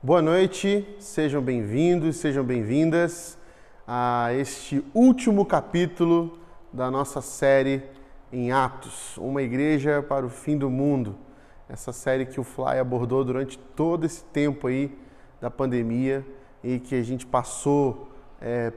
Boa noite, sejam bem-vindos, sejam bem-vindas a este último capítulo da nossa série em Atos, uma igreja para o fim do mundo. Essa série que o Fly abordou durante todo esse tempo aí da pandemia e que a gente passou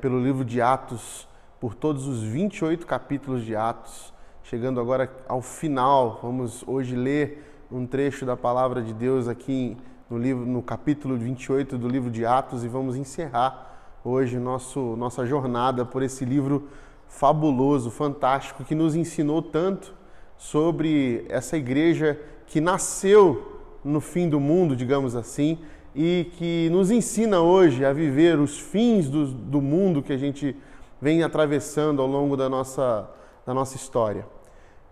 pelo livro de Atos, por todos os 28 capítulos de Atos, chegando agora ao final. Vamos hoje ler um trecho da palavra de Deus aqui no capítulo 28 do livro de Atos e vamos encerrar hoje nossa jornada por esse livro fabuloso, fantástico, que nos ensinou tanto sobre essa igreja que nasceu no fim do mundo, digamos assim, e que nos ensina hoje a viver os fins do mundo que a gente vem atravessando ao longo da nossa história.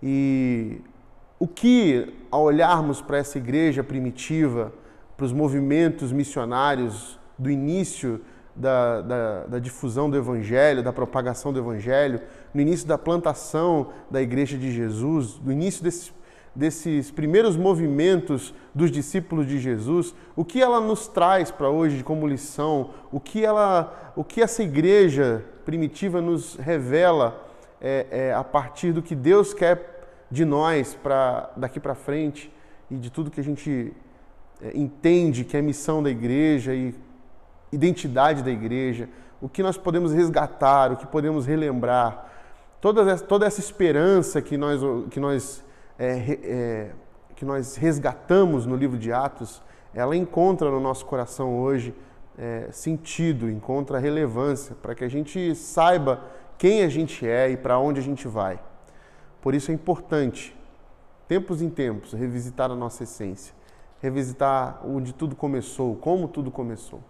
E o que, ao olharmos para essa igreja primitiva, para os movimentos missionários do início da difusão do Evangelho, da propagação do Evangelho, no início da plantação da Igreja de Jesus, no início desses primeiros movimentos dos discípulos de Jesus, o que ela nos traz para hoje como lição, o que essa igreja primitiva nos revela a partir do que Deus quer de nós daqui para frente e de tudo que a gente entende que é missão da igreja e identidade da igreja, o que nós podemos resgatar, o que podemos relembrar, toda essa esperança que nós resgatamos no livro de Atos, ela encontra no nosso coração hoje sentido, encontra relevância para que a gente saiba quem a gente é e para onde a gente vai. Por isso é importante, tempos em tempos, revisitar a nossa essência, revisitar onde tudo começou, como tudo começou.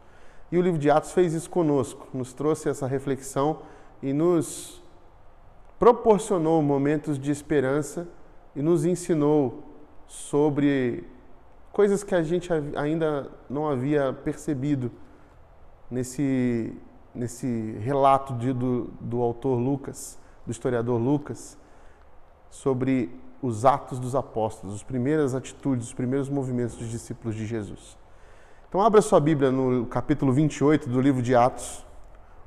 E o livro de Atos fez isso conosco, nos trouxe essa reflexão e nos proporcionou momentos de esperança e nos ensinou sobre coisas que a gente ainda não havia percebido nesse relato do autor Lucas, do historiador Lucas, sobre os atos dos apóstolos, as primeiras atitudes, os primeiros movimentos dos discípulos de Jesus. Então abra sua Bíblia no capítulo 28 do livro de Atos,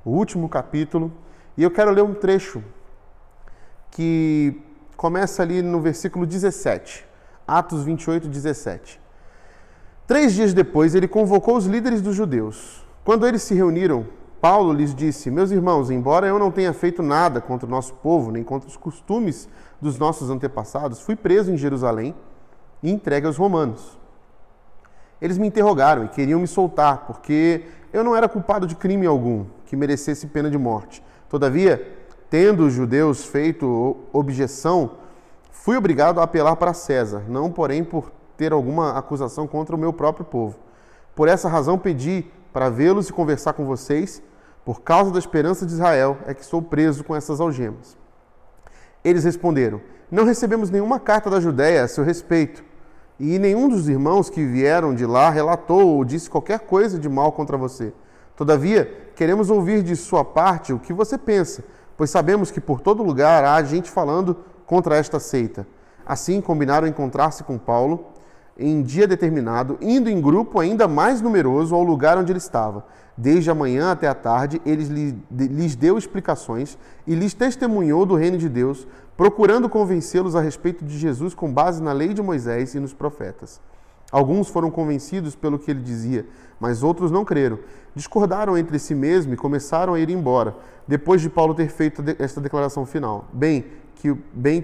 o último capítulo, e eu quero ler um trecho que começa ali no versículo 17, Atos 28, 17. 3 dias depois, ele convocou os líderes dos judeus. Quando eles se reuniram, Paulo lhes disse: meus irmãos, embora eu não tenha feito nada contra o nosso povo, nem contra os costumes dos nossos antepassados, fui preso em Jerusalém e entregue aos romanos. Eles me interrogaram e queriam me soltar, porque eu não era culpado de crime algum que merecesse pena de morte. Todavia, tendo os judeus feito objeção, fui obrigado a apelar para César, não, porém, por ter alguma acusação contra o meu próprio povo. Por essa razão pedi para vê-los e conversar com vocês. Por causa da esperança de Israel é que estou preso com essas algemas. Eles responderam: não recebemos nenhuma carta da Judéia a seu respeito, e nenhum dos irmãos que vieram de lá relatou ou disse qualquer coisa de mal contra você. Todavia, queremos ouvir de sua parte o que você pensa, pois sabemos que por todo lugar há gente falando contra esta seita. Assim, combinaram encontrar-se com Paulo em dia determinado, indo em grupo ainda mais numeroso ao lugar onde ele estava. Desde a manhã até a tarde, ele lhes deu explicações e lhes testemunhou do reino de Deus, procurando convencê-los a respeito de Jesus com base na lei de Moisés e nos profetas. Alguns foram convencidos pelo que ele dizia, mas outros não creram. Discordaram entre si mesmo e começaram a ir embora, depois de Paulo ter feito esta declaração final. Bem que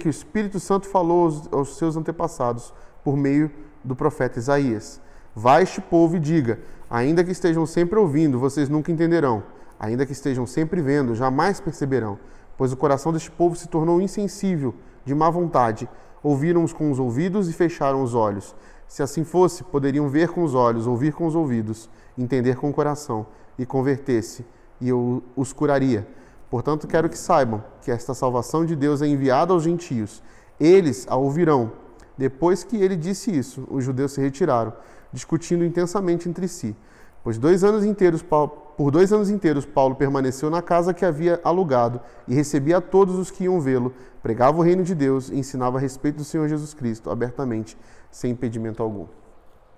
o Espírito Santo falou aos seus antepassados por meio do profeta Isaías: vá este povo e diga, ainda que estejam sempre ouvindo, vocês nunca entenderão. Ainda que estejam sempre vendo, jamais perceberão. Pois o coração deste povo se tornou insensível, de má vontade. Ouviram-os com os ouvidos e fecharam os olhos. Se assim fosse, poderiam ver com os olhos, ouvir com os ouvidos, entender com o coração, e converter-se, e eu os curaria. Portanto, quero que saibam que esta salvação de Deus é enviada aos gentios. Eles a ouvirão. Depois que ele disse isso, os judeus se retiraram, discutindo intensamente entre si. Por 2 anos inteiros, Paulo permaneceu na casa que havia alugado e recebia a todos os que iam vê-lo, pregava o reino de Deus e ensinava a respeito do Senhor Jesus Cristo, abertamente, sem impedimento algum.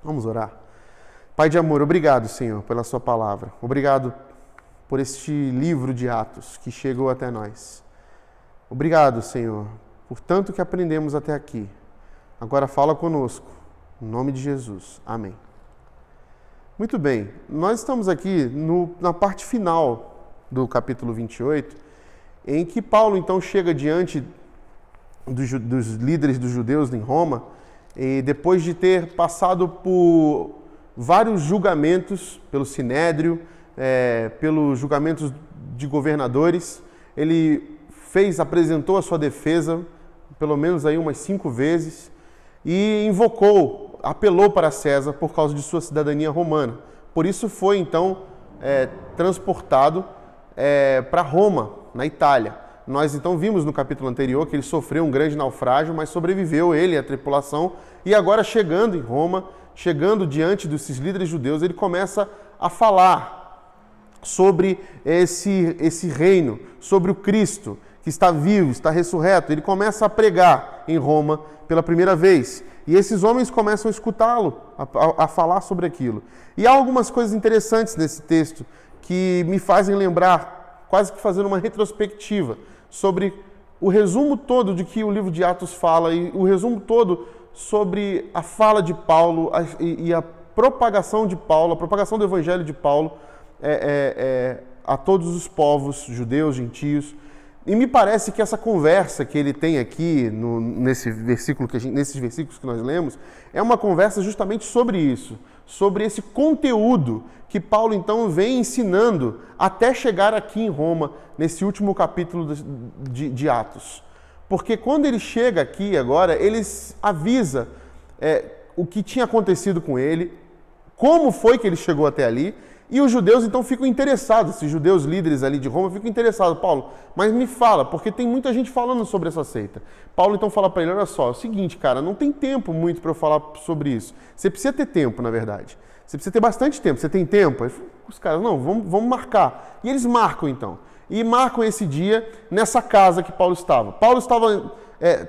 Vamos orar. Pai de amor, obrigado, Senhor, pela sua palavra. Obrigado por este livro de Atos que chegou até nós. Obrigado, Senhor, por tanto que aprendemos até aqui. Agora fala conosco, em nome de Jesus. Amém. Muito bem, nós estamos aqui na parte final do capítulo 28, em que Paulo então chega diante dos líderes dos judeus em Roma, e depois de ter passado por vários julgamentos pelo Sinédrio, pelos julgamentos de governadores, ele apresentou a sua defesa, pelo menos aí umas 5 vezes, e apelou para César por causa de sua cidadania romana. Por isso foi então transportado para Roma, na Itália. Nós então vimos no capítulo anterior que ele sofreu um grande naufrágio, mas sobreviveu ele e a tripulação, e agora chegando em Roma, chegando diante desses líderes judeus, ele começa a falar sobre esse reino, sobre o Cristo, que está vivo, está ressurreto. Ele começa a pregar em Roma pela primeira vez. E esses homens começam a escutá-lo, a falar sobre aquilo. E há algumas coisas interessantes nesse texto que me fazem lembrar, quase que fazendo uma retrospectiva, sobre o resumo todo de que o livro de Atos fala e o resumo todo sobre a fala de Paulo e a propagação de Paulo, a propagação do evangelho de Paulo a todos os povos, judeus, gentios. E me parece que essa conversa que ele tem aqui nesses versículos que nós lemos, é uma conversa justamente sobre isso, sobre esse conteúdo que Paulo então vem ensinando até chegar aqui em Roma, nesse último capítulo de Atos. Porque quando ele chega aqui agora, ele avisa o que tinha acontecido com ele, como foi que ele chegou até ali, e os judeus então ficam interessados, esses judeus líderes ali de Roma ficam interessados. Paulo, mas me fala, porque tem muita gente falando sobre essa seita. Paulo então fala para ele, olha só, é o seguinte, cara, não tem tempo muito para eu falar sobre isso. Você precisa ter tempo, na verdade. Você precisa ter bastante tempo. Você tem tempo? Os caras, não, vamos marcar. E eles marcam então. E marcam esse dia nessa casa que Paulo estava. Paulo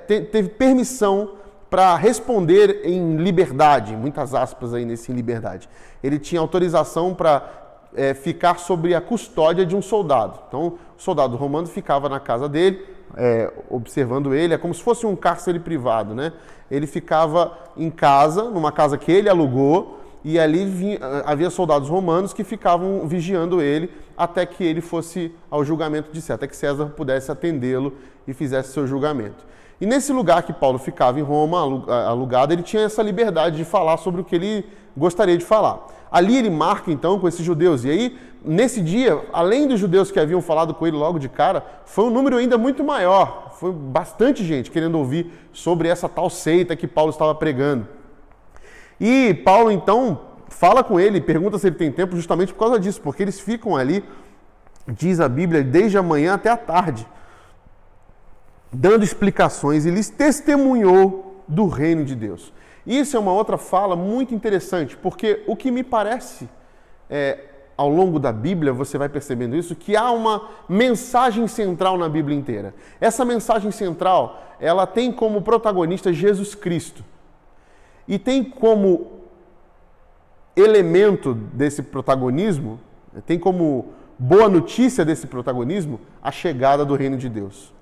teve permissão para responder em liberdade, muitas aspas aí nesse em liberdade. Ele tinha autorização para ficar sob a custódia de um soldado. Então, o soldado romano ficava na casa dele, observando ele, é como se fosse um cárcere privado, né? Ele ficava em casa, numa casa que ele alugou, e ali havia soldados romanos que ficavam vigiando ele até que ele fosse ao julgamento de César, até que César pudesse atendê-lo e fizesse seu julgamento. E nesse lugar que Paulo ficava em Roma, alugado, ele tinha essa liberdade de falar sobre o que ele gostaria de falar. Ali ele marca então com esses judeus. E aí, nesse dia, além dos judeus que haviam falado com ele logo de cara, foi um número ainda muito maior. Foi bastante gente querendo ouvir sobre essa tal seita que Paulo estava pregando. E Paulo então fala com ele, pergunta se ele tem tempo justamente por causa disso, porque eles ficam ali, diz a Bíblia, desde a manhã até a tarde, dando explicações, e lhes testemunhou do reino de Deus. Isso é uma outra fala muito interessante, porque o que me parece, ao longo da Bíblia, você vai percebendo isso, que há uma mensagem central na Bíblia inteira. Essa mensagem central, ela tem como protagonista Jesus Cristo. E tem como elemento desse protagonismo, tem como boa notícia desse protagonismo, a chegada do reino de Deus.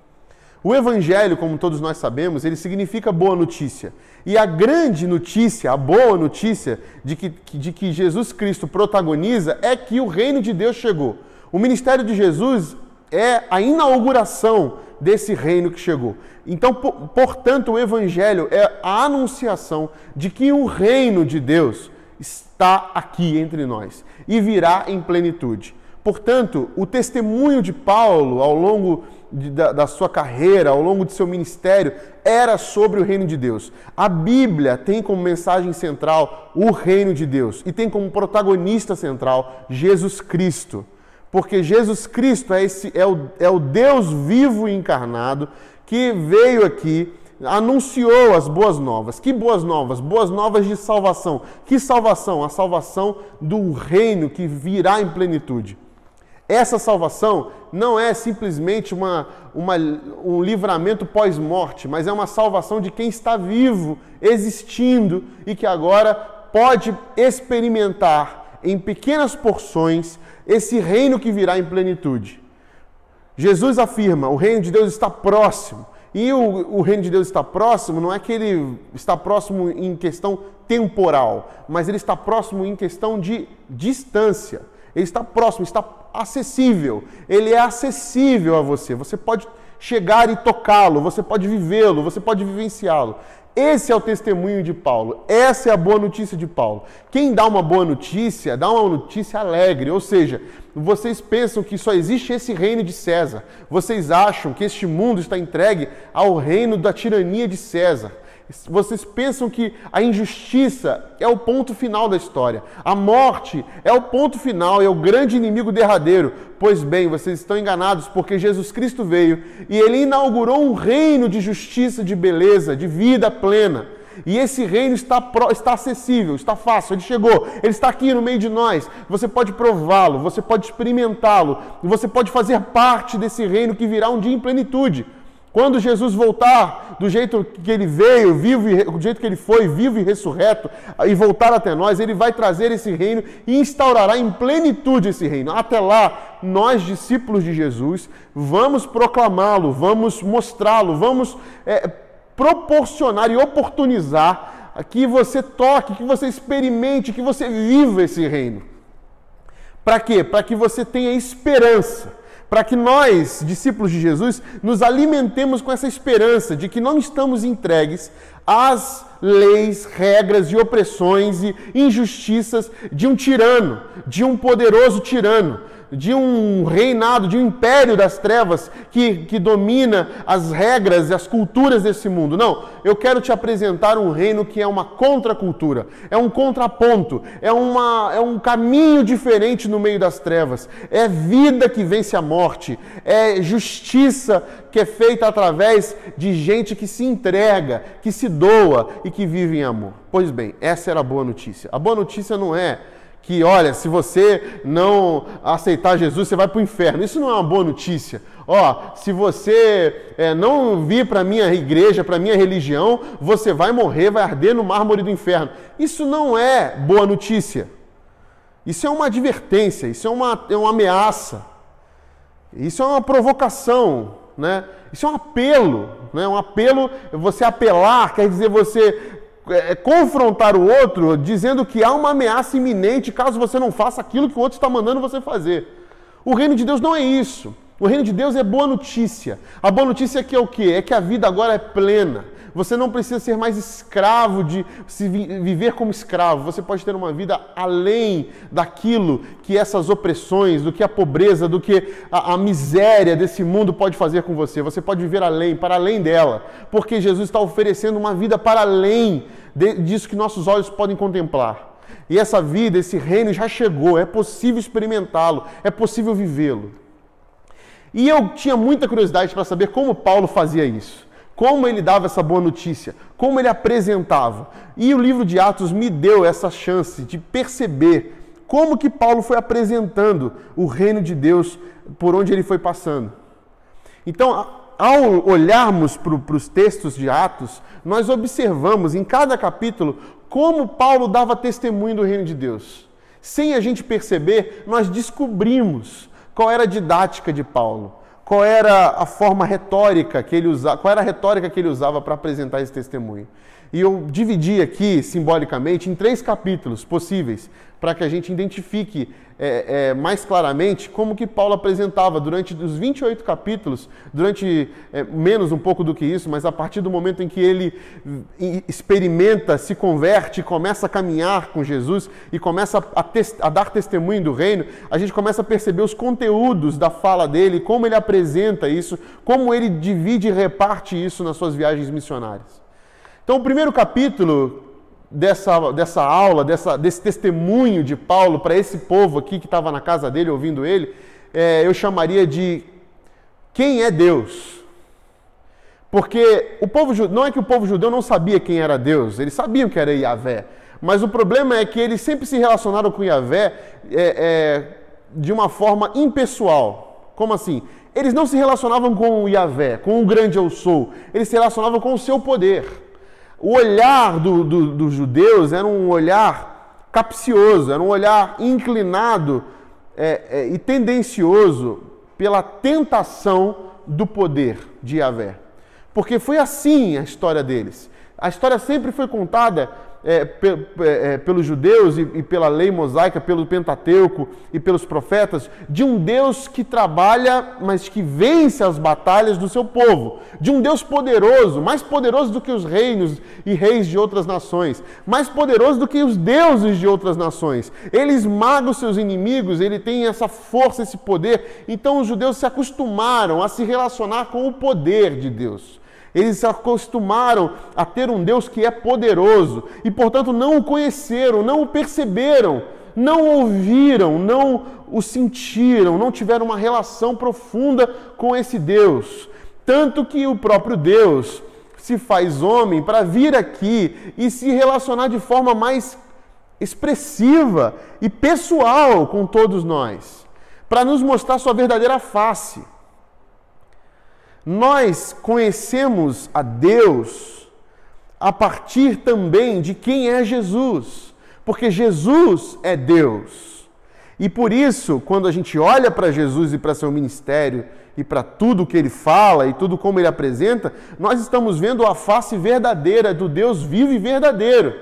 O Evangelho, como todos nós sabemos, ele significa boa notícia. E a grande notícia, a boa notícia de que Jesus Cristo protagoniza é que o reino de Deus chegou. O ministério de Jesus é a inauguração desse reino que chegou. Então, portanto, o Evangelho é a anunciação de que o reino de Deus está aqui entre nós e virá em plenitude. Portanto, o testemunho de Paulo ao longo da sua carreira, ao longo de seu ministério, era sobre o reino de Deus. A Bíblia tem como mensagem central o reino de Deus e tem como protagonista central Jesus Cristo. Porque Jesus Cristo é o Deus vivo e encarnado que veio aqui, anunciou as boas novas. Que boas novas? Boas novas de salvação. Que salvação? A salvação do reino que virá em plenitude. Essa salvação não é simplesmente um livramento pós-morte, mas é uma salvação de quem está vivo, existindo e que agora pode experimentar em pequenas porções esse reino que virá em plenitude. Jesus afirma, o reino de Deus está próximo. E o reino de Deus está próximo, não é que ele está próximo em questão temporal, mas ele está próximo em questão de distância. Ele está próximo, está acessível. Ele é acessível a você. Você pode chegar e tocá-lo, você pode vivê-lo, você pode vivenciá-lo. Esse é o testemunho de Paulo, essa é a boa notícia de Paulo. Quem dá uma boa notícia, dá uma notícia alegre, ou seja, vocês pensam que só existe esse reino de César, vocês acham que este mundo está entregue ao reino da tirania de César. Vocês pensam que a injustiça é o ponto final da história. A morte é o ponto final, é o grande inimigo derradeiro. Pois bem, vocês estão enganados, porque Jesus Cristo veio e Ele inaugurou um reino de justiça, de beleza, de vida plena. E esse reino está acessível, está fácil, Ele chegou, Ele está aqui no meio de nós. Você pode prová-lo, você pode experimentá-lo, você pode fazer parte desse reino que virá um dia em plenitude. Quando Jesus voltar do jeito que Ele veio, vivo, do jeito que Ele foi, vivo e ressurreto, e voltar até nós, Ele vai trazer esse reino e instaurará em plenitude esse reino. Até lá, nós, discípulos de Jesus, vamos proclamá-lo, vamos mostrá-lo, vamos proporcionar e oportunizar que você toque, que você experimente, que você viva esse reino. Para quê? Para que você tenha esperança. Para que nós, discípulos de Jesus, nos alimentemos com essa esperança de que não estamos entregues às leis, regras e opressões e injustiças de um tirano, de um poderoso tirano, de um reinado, de um império das trevas que domina as regras e as culturas desse mundo. Não, eu quero te apresentar um reino que é uma contracultura, é um contraponto, é um caminho diferente no meio das trevas, é vida que vence a morte, é justiça que é feita através de gente que se entrega, que se doa e que vive em amor. Pois bem, essa era a boa notícia. A boa notícia não é que, olha, se você não aceitar Jesus, você vai para o inferno. Isso não é uma boa notícia. Se você não vir para a minha igreja, para a minha religião, você vai morrer, vai arder no mármore do inferno. Isso não é boa notícia. Isso é uma advertência, isso é uma ameaça. Isso é uma provocação, né? Isso é um apelo, né? Um apelo, você apelar, quer dizer você confrontar o outro dizendo que há uma ameaça iminente caso você não faça aquilo que o outro está mandando você fazer. O reino de Deus não é isso. O reino de Deus é boa notícia. A boa notícia é que é o quê? É que a vida agora é plena. Você não precisa ser mais escravo de se viver como escravo. Você pode ter uma vida além daquilo que essas opressões, do que a pobreza, do que a miséria desse mundo pode fazer com você. Você pode viver além, para além dela. Porque Jesus está oferecendo uma vida para além disso que nossos olhos podem contemplar. E essa vida, esse reino já chegou. É possível experimentá-lo. É possível vivê-lo. E eu tinha muita curiosidade para saber como Paulo fazia isso. Como ele dava essa boa notícia, como ele apresentava. E o livro de Atos me deu essa chance de perceber como que Paulo foi apresentando o reino de Deus por onde ele foi passando. Então, ao olharmos para os textos de Atos, nós observamos em cada capítulo como Paulo dava testemunho do reino de Deus. Sem a gente perceber, nós descobrimos qual era a didática de Paulo. Qual era a forma retórica que ele usava, qual era a retórica que ele usava para apresentar esse testemunho. E eu dividi aqui, simbolicamente, em 3 capítulos possíveis, para que a gente identifique mais claramente como que Paulo apresentava durante os 28 capítulos, durante menos um pouco do que isso, mas a partir do momento em que ele experimenta, se converte, começa a caminhar com Jesus e começa a dar testemunho do reino, a gente começa a perceber os conteúdos da fala dele, como ele apresenta isso, como ele divide e reparte isso nas suas viagens missionárias. Então, o primeiro capítulo dessa aula, desse testemunho de Paulo para esse povo aqui que estava na casa dele ouvindo ele, eu chamaria de quem é Deus? Porque não é que o povo judeu não sabia quem era Deus, eles sabiam que era Yahvé, mas o problema é que eles sempre se relacionaram com Yahvé de uma forma impessoal. Como assim? Eles não se relacionavam com o Yahvé, com o grande eu sou, eles se relacionavam com o seu poder. O olhar dos judeus era um olhar capcioso, era um olhar inclinado e tendencioso pela tentação do poder de Yahvé. Porque foi assim a história deles. A história sempre foi contada pelos judeus e pela lei mosaica, pelo Pentateuco e pelos profetas, de um Deus que trabalha, mas que vence as batalhas do seu povo. De um Deus poderoso, mais poderoso do que os reinos e reis de outras nações, mais poderoso do que os deuses de outras nações. Ele esmaga os seus inimigos, ele tem essa força, esse poder. Então os judeus se acostumaram a se relacionar com o poder de Deus. Eles se acostumaram a ter um Deus que é poderoso e, portanto, não o conheceram, não o perceberam, não ouviram, não o sentiram, não tiveram uma relação profunda com esse Deus. Tanto que o próprio Deus se faz homem para vir aqui e se relacionar de forma mais expressiva e pessoal com todos nós, para nos mostrar sua verdadeira face. Nós conhecemos a Deus a partir também de quem é Jesus, porque Jesus é Deus. E por isso, quando a gente olha para Jesus e para seu ministério e para tudo que ele fala e tudo como ele apresenta, nós estamos vendo a face verdadeira do Deus vivo e verdadeiro.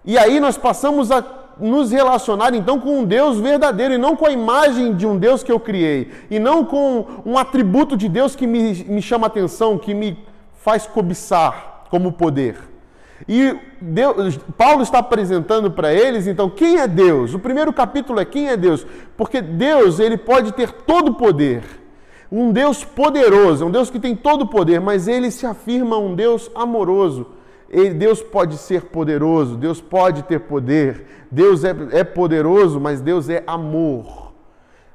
E aí nós passamos a nos relacionar então com um Deus verdadeiro e não com a imagem de um Deus que eu criei e não com um atributo de Deus que me chama a atenção, que me faz cobiçar como poder. E Paulo está apresentando para eles então quem é Deus. O primeiro capítulo é quem é Deus, porque Deus ele pode ter todo o poder, um Deus poderoso, um Deus que tem todo o poder, mas ele se afirma um Deus amoroso. Deus pode ser poderoso, Deus pode ter poder, Deus é poderoso, mas Deus é amor.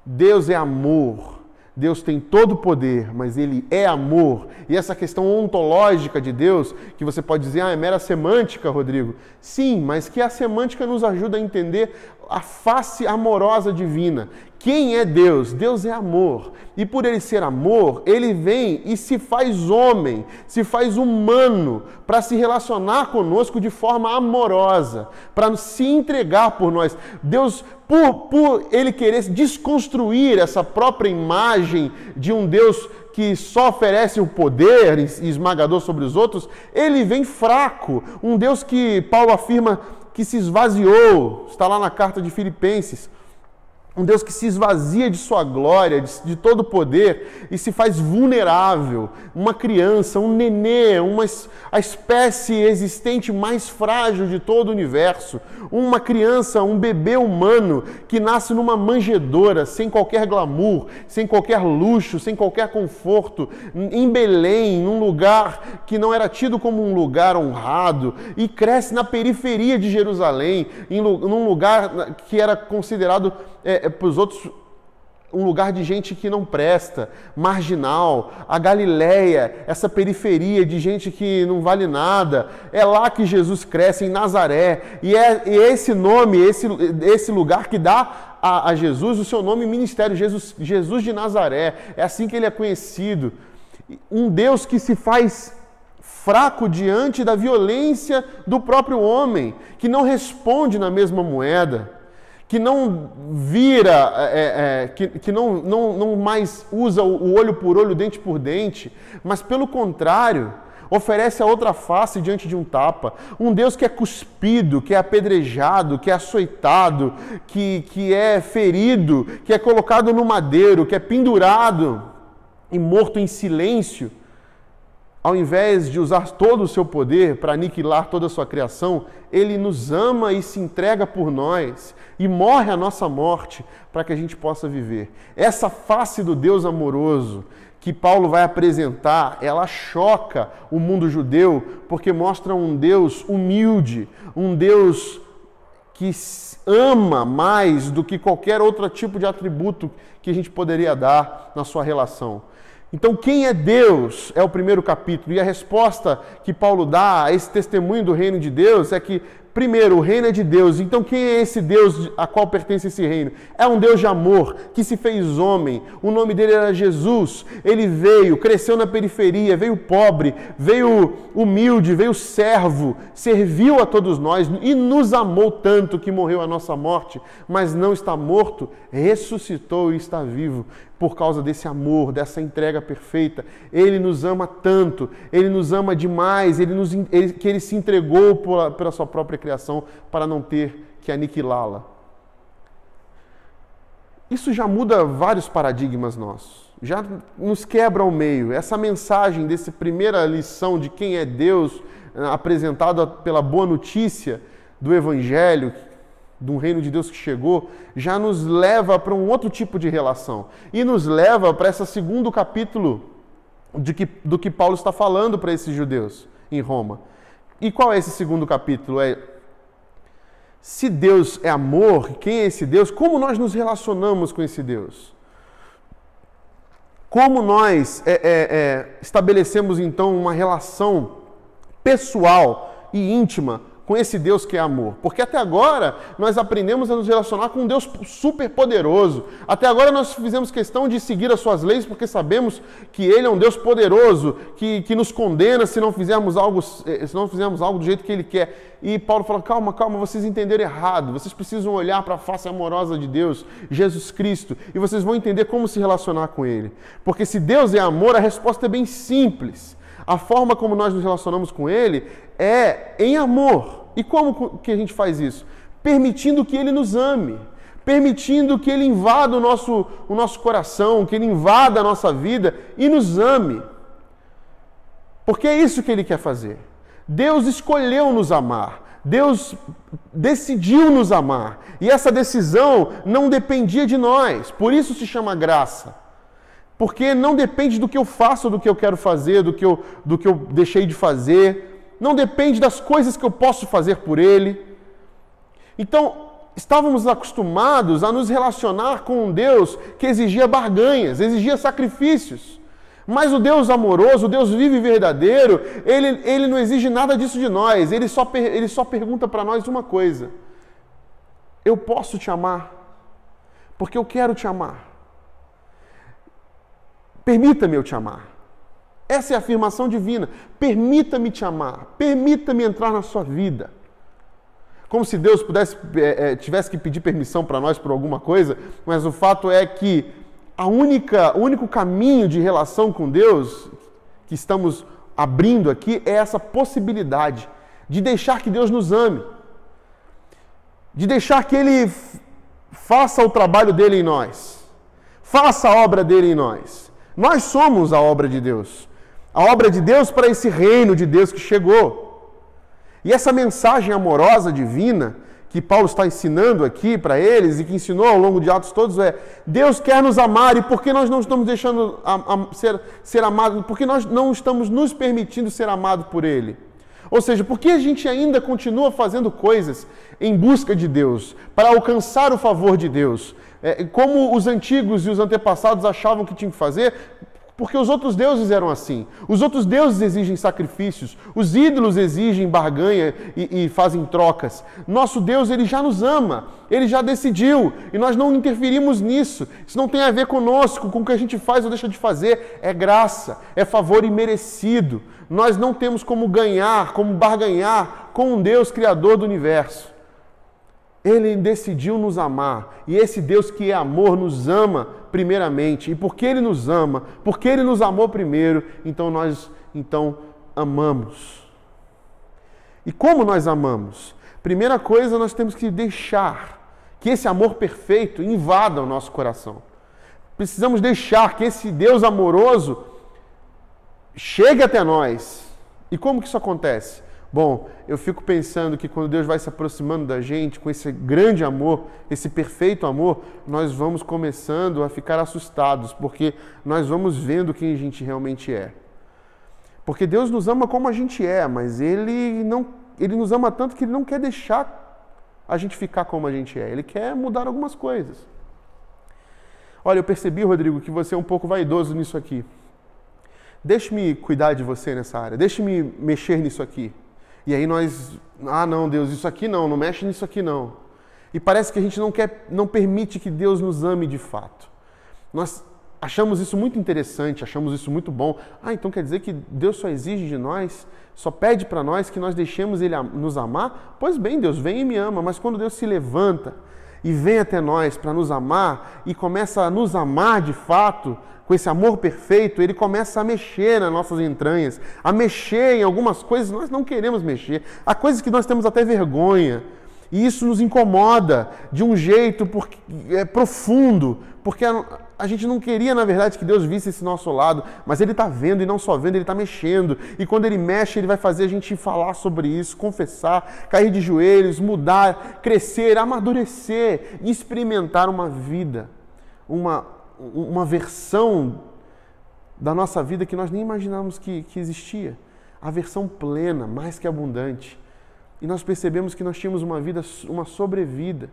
Deus é amor. Deus tem todo o poder, mas Ele é amor. E essa questão ontológica de Deus, que você pode dizer, é mera semântica, Rodrigo. Sim, mas que a semântica nos ajuda a entender a face amorosa divina. Quem é Deus? Deus é amor. E por Ele ser amor, Ele vem e se faz homem, se faz humano, para se relacionar conosco de forma amorosa, para se entregar por nós. Deus, por Ele querer desconstruir essa própria imagem de um Deus que só oferece o poder esmagador sobre os outros, Ele vem fraco. Um Deus que Paulo afirma que se esvaziou, está lá na carta de Filipenses. Um Deus que se esvazia de sua glória, de todo o poder e se faz vulnerável. Uma criança, um nenê, a espécie existente mais frágil de todo o universo. Uma criança, um bebê humano que nasce numa manjedoura, sem qualquer glamour, sem qualquer luxo, sem qualquer conforto, em Belém, num lugar que não era tido como um lugar honrado, e cresce na periferia de Jerusalém, num lugar que era considerado para os outros um lugar de gente que não presta, marginal. A Galileia, essa periferia de gente que não vale nada, é lá que Jesus cresce, em Nazaré, e é esse nome, esse lugar que dá a Jesus o seu nome ministério, Jesus de Nazaré. É assim que ele é conhecido. Um Deus que se faz fraco diante da violência do próprio homem, que não responde na mesma moeda, que não vira, que não mais usa o olho por olho, dente por dente, mas pelo contrário, oferece a outra face diante de um tapa. Um Deus que é cuspido, que é apedrejado, que é açoitado, que é ferido, que é colocado no madeiro, que é pendurado e morto em silêncio. Ao invés de usar todo o seu poder para aniquilar toda a sua criação, Ele nos ama e se entrega por nós e morre a nossa morte para que a gente possa viver. Essa face do Deus amoroso que Paulo vai apresentar, ela choca o mundo judeu porque mostra um Deus humilde, um Deus que ama mais do que qualquer outro tipo de atributo que a gente poderia dar na sua relação. Então, quem é Deus é o primeiro capítulo, e a resposta que Paulo dá a esse testemunho do reino de Deus é que Primeiro, o reino é de Deus. Então quem é esse Deus a qual pertence esse reino? É um Deus de amor, que se fez homem. O nome dele era Jesus. Ele veio, cresceu na periferia, veio pobre, veio humilde, veio servo, serviu a todos nós e nos amou tanto que morreu a nossa morte, mas não está morto, ressuscitou e está vivo. Por causa desse amor, dessa entrega perfeita. Ele nos ama tanto, Ele nos ama demais, que Ele se entregou pela sua própria criação para não ter que aniquilá-la. Isso já muda vários paradigmas nossos, já nos quebra ao meio. Essa mensagem dessa primeira lição de quem é Deus, apresentada pela boa notícia do Evangelho, de um reino de Deus que chegou, já nos leva para um outro tipo de relação. E nos leva para esse segundo capítulo do que Paulo está falando para esses judeus em Roma. E qual é esse segundo capítulo? Se Deus é amor, quem é esse Deus? Como nós nos relacionamos com esse Deus? Como nós estabelecemos então uma relação pessoal e íntima com esse Deus que é amor? Porque até agora nós aprendemos a nos relacionar com um Deus super poderoso. Até agora nós fizemos questão de seguir as suas leis porque sabemos que Ele é um Deus poderoso, que nos condena se não fizermos algo do jeito que Ele quer. E Paulo fala, calma, vocês entenderam errado. Vocês precisam olhar para a face amorosa de Deus, Jesus Cristo, e vocês vão entender como se relacionar com Ele. Porque se Deus é amor, a resposta é bem simples. A forma como nós nos relacionamos com Ele é em amor. E como que a gente faz isso? Permitindo que Ele nos ame. Permitindo que Ele invada o nosso coração, que Ele invada a nossa vida e nos ame. Porque é isso que Ele quer fazer. Deus escolheu nos amar. Deus decidiu nos amar. E essa decisão não dependia de nós. Por isso se chama graça. Porque não depende do que eu faço, do que eu quero fazer, do que eu deixei de fazer. Não depende das coisas que eu posso fazer por Ele. Então, estávamos acostumados a nos relacionar com um Deus que exigia barganhas, exigia sacrifícios. Mas o Deus amoroso, o Deus vivo e verdadeiro, Ele não exige nada disso de nós. Ele só pergunta para nós uma coisa. Eu posso te amar? Porque eu quero te amar. Permita-me eu te amar. Essa é a afirmação divina. Permita-me te amar. Permita-me entrar na sua vida. Como se Deus tivesse que pedir permissão para nós por alguma coisa, mas o fato é que o único caminho de relação com Deus que estamos abrindo aqui é essa possibilidade de deixar que Deus nos ame. De deixar que Ele faça o trabalho dele em nós. Faça a obra dele em nós. Nós somos a obra de Deus. A obra de Deus para esse reino de Deus que chegou. E essa mensagem amorosa, divina, que Paulo está ensinando aqui para eles e que ensinou ao longo de Atos todos é: Deus quer nos amar, e por que nós não estamos deixando ser amados? Por que nós não estamos nos permitindo ser amados por Ele? Ou seja, por que a gente ainda continua fazendo coisas em busca de Deus, para alcançar o favor de Deus? Como os antigos e os antepassados achavam que tinham que fazer, porque os outros deuses eram assim. Os outros deuses exigem sacrifícios, os ídolos exigem barganha e fazem trocas. Nosso Deus, Ele já nos ama, Ele já decidiu, e nós não interferimos nisso. Isso não tem a ver conosco, com o que a gente faz ou deixa de fazer. É graça, é favor imerecido. Nós não temos como ganhar, como barganhar com um Deus criador do universo. Ele decidiu nos amar, e esse Deus que é amor nos ama primeiramente, e porque Ele nos ama, porque Ele nos amou primeiro, então nós amamos. E como nós amamos? Primeira coisa, nós temos que deixar que esse amor perfeito invada o nosso coração. Precisamos deixar que esse Deus amoroso chegue até nós. E como que isso acontece? Bom, eu fico pensando que quando Deus vai se aproximando da gente com esse grande amor, esse perfeito amor, nós vamos começando a ficar assustados, porque nós vamos vendo quem a gente realmente é. Porque Deus nos ama como a gente é, mas Ele nos ama tanto que Ele não quer deixar a gente ficar como a gente é. Ele quer mudar algumas coisas. Olha, eu percebi, Rodrigo, que você é um pouco vaidoso nisso aqui. Deixe-me cuidar de você nessa área, deixe-me mexer nisso aqui. E aí nós, não, Deus, isso aqui não mexe nisso aqui não. E parece que a gente não permite que Deus nos ame de fato. Nós achamos isso muito interessante, achamos isso muito bom. Então quer dizer que Deus só exige de nós, só pede para nós que nós deixemos Ele nos amar? Pois bem, Deus vem e me ama, mas quando Deus se levanta e vem até nós para nos amar e começa a nos amar de fato, com esse amor perfeito, Ele começa a mexer nas nossas entranhas, a mexer em algumas coisas que nós não queremos mexer, há coisas que nós temos até vergonha, e isso nos incomoda de um jeito profundo, porque a gente não queria, na verdade, que Deus visse esse nosso lado, mas Ele está vendo, e não só vendo, Ele está mexendo, e quando Ele mexe, Ele vai fazer a gente falar sobre isso, confessar, cair de joelhos, mudar, crescer, amadurecer, e experimentar uma vida, uma versão da nossa vida que nós nem imaginávamos que existia. A versão plena, mais que abundante. E nós percebemos que nós tínhamos uma sobrevida.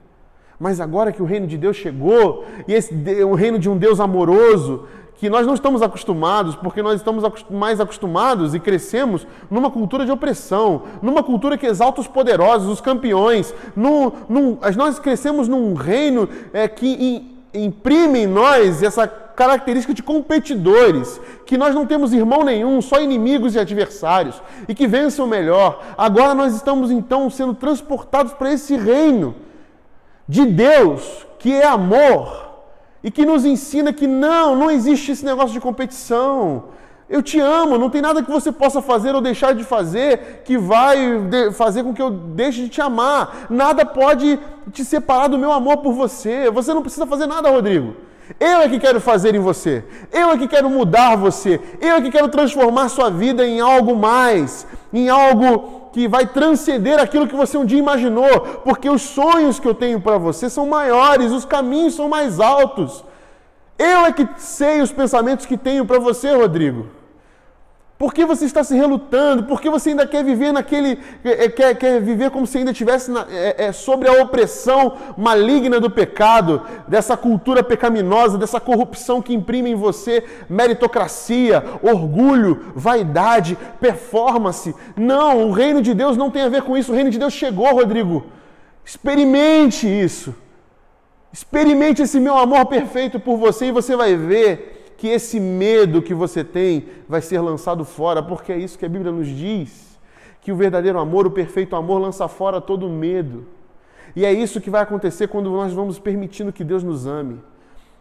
Mas agora que o reino de Deus chegou, e o reino de um Deus amoroso, que nós não estamos acostumados, porque nós estamos mais acostumados e crescemos numa cultura de opressão, numa cultura que exalta os poderosos, os campeões. Nós crescemos num reino que imprime em nós essa característica de competidores, que nós não temos irmão nenhum, só inimigos e adversários, e que vencem o melhor. Agora nós estamos então sendo transportados para esse reino de Deus, que é amor, e que nos ensina que não existe esse negócio de competição. Eu te amo, não tem nada que você possa fazer ou deixar de fazer que vai fazer com que eu deixe de te amar. Nada pode te separar do meu amor por você. Você não precisa fazer nada, Rodrigo. Eu é que quero fazer em você. Eu é que quero mudar você. Eu é que quero transformar sua vida em algo mais, em algo que vai transcender aquilo que você um dia imaginou, porque os sonhos que eu tenho para você são maiores, os caminhos são mais altos. Eu é que sei os pensamentos que tenho para você, Rodrigo. Por que você está se relutando? Por que você ainda quer viver quer viver como se ainda estivesse sobre a opressão maligna do pecado, dessa cultura pecaminosa, dessa corrupção que imprime em você meritocracia, orgulho, vaidade, performance? Não, o reino de Deus não tem a ver com isso. O reino de Deus chegou, Rodrigo. Experimente isso. Experimente esse meu amor perfeito por você e você vai ver que esse medo que você tem vai ser lançado fora, porque é isso que a Bíblia nos diz, que o verdadeiro amor, o perfeito amor, lança fora todo medo. E é isso que vai acontecer quando nós vamos permitindo que Deus nos ame,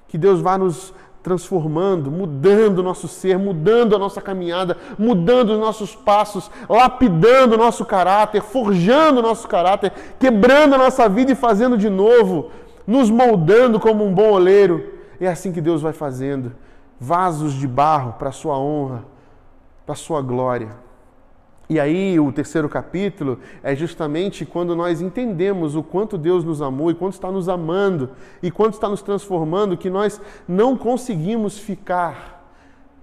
que Deus vá nos transformando, mudando o nosso ser, mudando a nossa caminhada, mudando os nossos passos, lapidando o nosso caráter, forjando o nosso caráter, quebrando a nossa vida e fazendo de novo, nos moldando como um bom oleiro. É assim que Deus vai fazendo. Vasos de barro para a sua honra, para a sua glória. E aí o terceiro capítulo é justamente quando nós entendemos o quanto Deus nos amou e quanto está nos amando e quanto está nos transformando, que nós não conseguimos ficar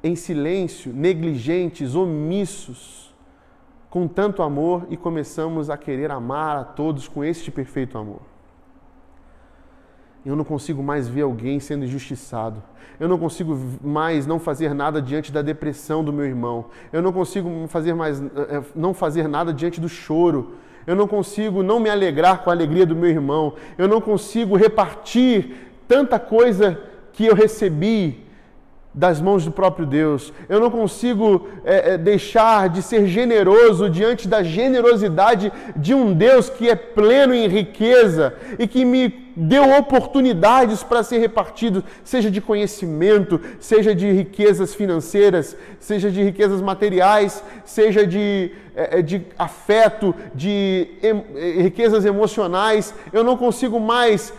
em silêncio, negligentes, omissos, com tanto amor, e começamos a querer amar a todos com este perfeito amor. Eu não consigo mais ver alguém sendo injustiçado. Eu não consigo mais não fazer nada diante da depressão do meu irmão. Eu não consigo não fazer nada diante do choro. Eu não consigo não me alegrar com a alegria do meu irmão. Eu não consigo repartir tanta coisa que eu recebi das mãos do próprio Deus. Eu não consigo deixar de ser generoso diante da generosidade de um Deus que é pleno em riqueza e que me deu oportunidades para ser repartido, seja de conhecimento, seja de riquezas financeiras, seja de riquezas materiais, seja de afeto, de riquezas emocionais. Eu não consigo mais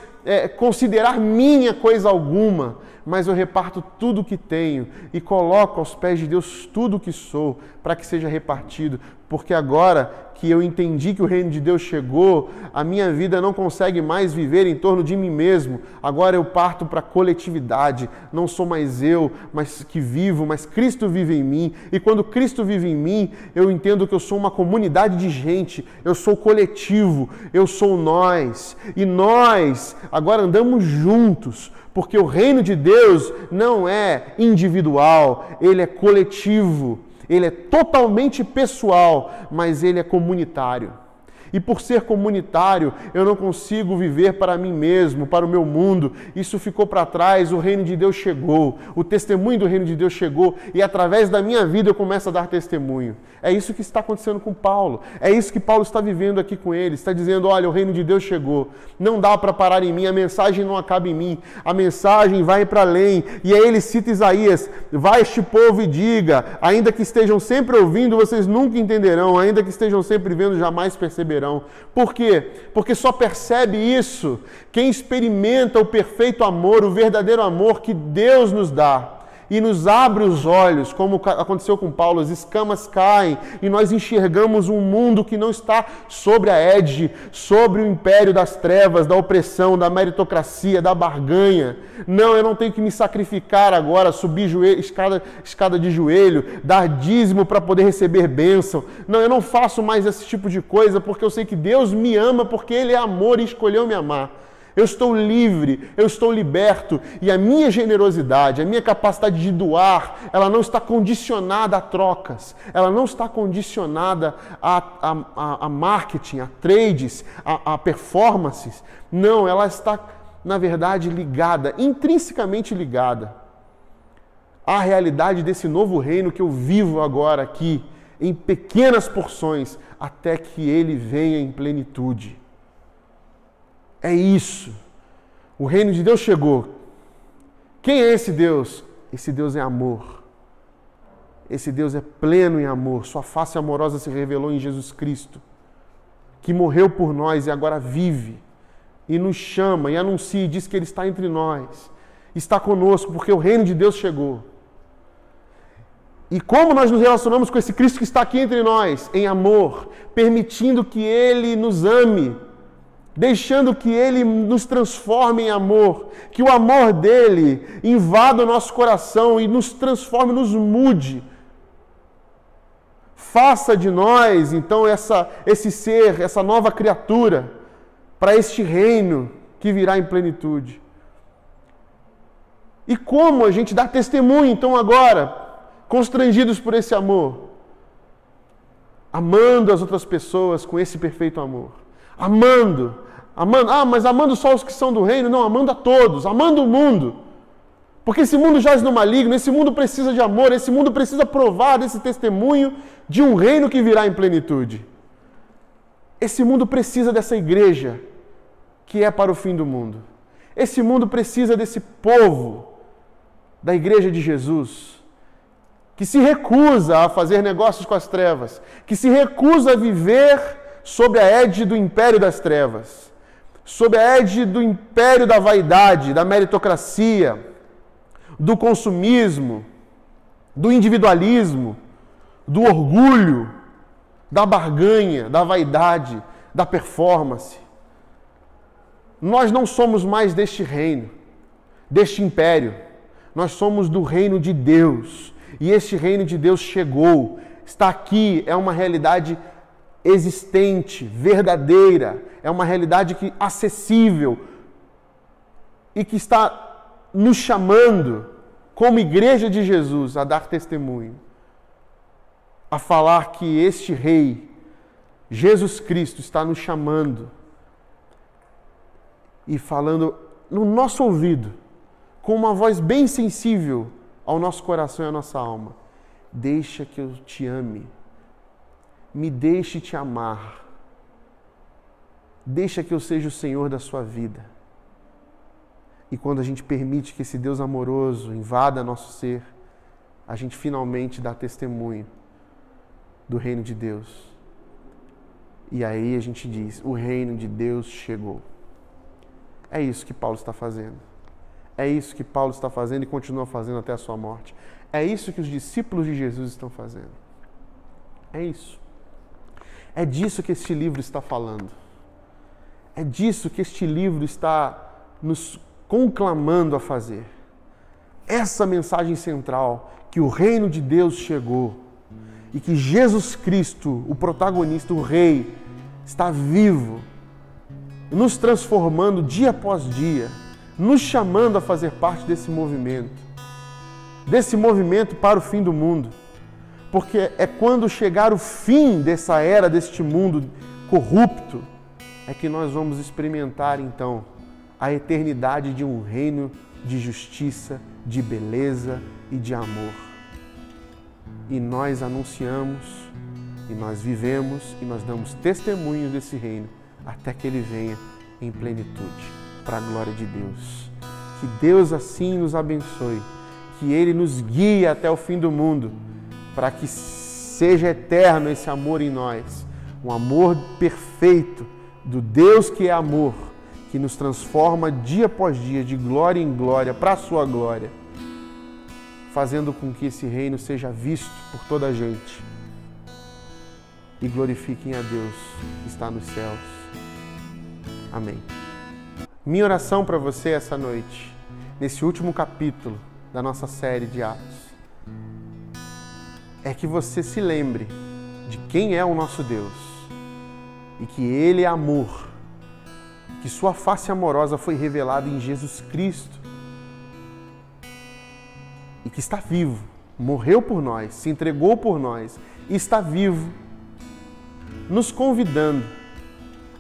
considerar minha coisa alguma, mas eu reparto tudo o que tenho e coloco aos pés de Deus tudo o que sou, para que seja repartido, porque agora que eu entendi que o reino de Deus chegou, a minha vida não consegue mais viver em torno de mim mesmo. Agora eu parto para a coletividade. Não sou mais eu, mas que vivo, mas Cristo vive em mim. E quando Cristo vive em mim, eu entendo que eu sou uma comunidade de gente. Eu sou coletivo, eu sou nós. E nós agora andamos juntos, porque o reino de Deus não é individual, ele é coletivo. Ele é totalmente pessoal, mas ele é comunitário. E por ser comunitário, eu não consigo viver para mim mesmo, para o meu mundo. Isso ficou para trás, o reino de Deus chegou, o testemunho do reino de Deus chegou e através da minha vida eu começo a dar testemunho. É isso que está acontecendo com Paulo. É isso que Paulo está vivendo aqui com ele. Está dizendo, olha, o reino de Deus chegou. Não dá para parar em mim, a mensagem não acaba em mim. A mensagem vai para além. E aí ele cita Isaías, vai este povo e diga, ainda que estejam sempre ouvindo, vocês nunca entenderão, ainda que estejam sempre vendo, jamais perceberão. Por quê? Porque só percebe isso quem experimenta o perfeito amor, o verdadeiro amor que Deus nos dá e nos abre os olhos, como aconteceu com Paulo, as escamas caem e nós enxergamos um mundo que não está sobre a égide, sobre o império das trevas, da opressão, da meritocracia, da barganha. Não, eu não tenho que me sacrificar agora, subir escada de joelho, dar dízimo para poder receber bênção. Não, eu não faço mais esse tipo de coisa porque eu sei que Deus me ama porque Ele é amor e escolheu me amar. Eu estou livre, eu estou liberto e a minha generosidade, a minha capacidade de doar, ela não está condicionada a trocas, ela não está condicionada a marketing, a trades, a performances. Não, ela está, na verdade, ligada, intrinsecamente ligada à realidade desse novo reino que eu vivo agora aqui, em pequenas porções, até que ele venha em plenitude. É isso. O reino de Deus chegou. Quem é esse Deus? Esse Deus é amor. Esse Deus é pleno em amor. Sua face amorosa se revelou em Jesus Cristo, que morreu por nós e agora vive, e nos chama, e anuncia, e diz que Ele está entre nós, está conosco, porque o reino de Deus chegou. E como nós nos relacionamos com esse Cristo que está aqui entre nós? Em amor, permitindo que Ele nos ame, deixando que Ele nos transforme em amor, que o amor dEle invada o nosso coração e nos transforme, nos mude. Faça de nós, então, esse ser, essa nova criatura, para este reino que virá em plenitude. E como a gente dá testemunho, então, agora, constrangidos por esse amor? Amando as outras pessoas com esse perfeito amor. Amando, mas amando só os que são do reino? Não, amando a todos, amando o mundo. Porque esse mundo jaz no maligno, esse mundo precisa de amor, esse mundo precisa provar desse testemunho de um reino que virá em plenitude. Esse mundo precisa dessa igreja que é para o fim do mundo. Esse mundo precisa desse povo da igreja de Jesus, que se recusa a fazer negócios com as trevas, que se recusa a viver sob a égide do império das trevas, sob a égide do império da vaidade, da meritocracia, do consumismo, do individualismo, do orgulho, da barganha, da vaidade, da performance. Nós não somos mais deste reino, deste império. Nós somos do reino de Deus. E este reino de Deus chegou, está aqui, é uma realidade existente, verdadeira, é uma realidade acessível e que está nos chamando, como igreja de Jesus, a dar testemunho, a falar que este Rei, Jesus Cristo, está nos chamando e falando no nosso ouvido, com uma voz bem sensível ao nosso coração e à nossa alma. Deixa que eu te ame. Me deixe te amar. Deixa que eu seja o Senhor da sua vida. E quando a gente permite que esse Deus amoroso invada nosso ser, a gente finalmente dá testemunho do reino de Deus. E aí a gente diz, o reino de Deus chegou. É isso que Paulo está fazendo. É isso que Paulo está fazendo e continua fazendo até a sua morte. É isso que os discípulos de Jesus estão fazendo. É isso. É disso que este livro está falando. É disso que este livro está nos conclamando a fazer. Essa mensagem central, que o reino de Deus chegou e que Jesus Cristo, o protagonista, o Rei, está vivo, nos transformando dia após dia, nos chamando a fazer parte desse movimento para o fim do mundo, porque é quando chegar o fim dessa era, deste mundo corrupto, é que nós vamos experimentar então a eternidade de um reino de justiça, de beleza e de amor. E nós anunciamos, e nós vivemos, e nós damos testemunho desse reino até que ele venha em plenitude, para a glória de Deus. Que Deus assim nos abençoe, que Ele nos guie até o fim do mundo, para que seja eterno esse amor em nós, um amor perfeito do Deus que é amor, que nos transforma dia após dia, de glória em glória, para a sua glória, fazendo com que esse reino seja visto por toda a gente e glorifiquem a Deus que está nos céus. Amém. Minha oração para você essa noite, nesse último capítulo da nossa série de Atos, é que você se lembre de quem é o nosso Deus e que Ele é amor, que sua face amorosa foi revelada em Jesus Cristo e que está vivo, morreu por nós, se entregou por nós e está vivo, nos convidando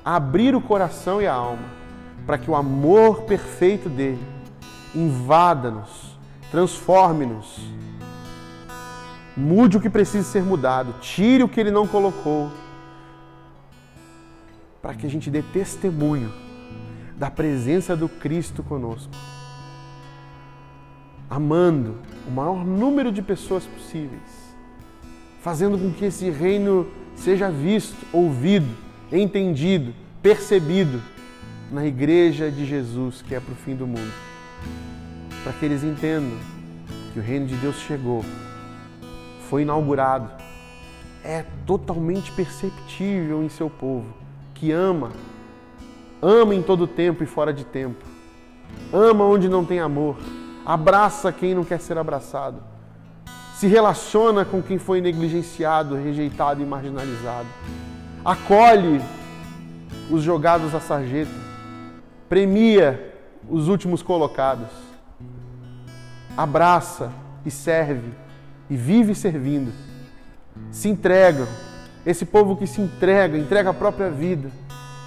a abrir o coração e a alma para que o amor perfeito dele invada-nos, transforme-nos, mude o que precisa ser mudado, tire o que ele não colocou, para que a gente dê testemunho da presença do Cristo conosco, amando o maior número de pessoas possíveis, fazendo com que esse reino seja visto, ouvido, entendido, percebido na igreja de Jesus, que é para o fim do mundo, para que eles entendam que o reino de Deus chegou, foi inaugurado, é totalmente perceptível em seu povo, que ama em todo tempo e fora de tempo, ama onde não tem amor, abraça quem não quer ser abraçado, se relaciona com quem foi negligenciado, rejeitado e marginalizado, acolhe os jogados à sarjeta, premia os últimos colocados, abraça e serve e vive servindo, se entrega, esse povo que se entrega a própria vida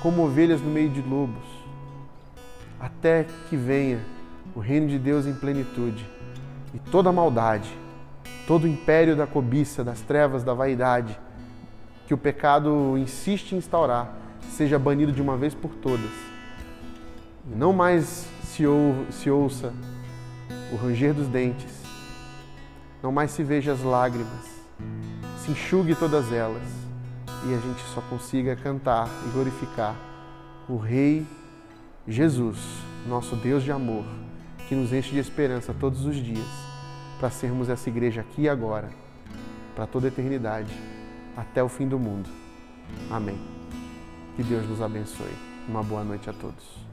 como ovelhas no meio de lobos, até que venha o reino de Deus em plenitude e toda a maldade, todo o império da cobiça, das trevas, da vaidade, que o pecado insiste em instaurar, seja banido de uma vez por todas. E não mais se ouça o ranger dos dentes, não mais se veja as lágrimas, se enxugue todas elas e a gente só consiga cantar e glorificar o Rei Jesus, nosso Deus de amor, que nos enche de esperança todos os dias, para sermos essa igreja aqui e agora, para toda a eternidade, até o fim do mundo. Amém. Que Deus nos abençoe. Uma boa noite a todos.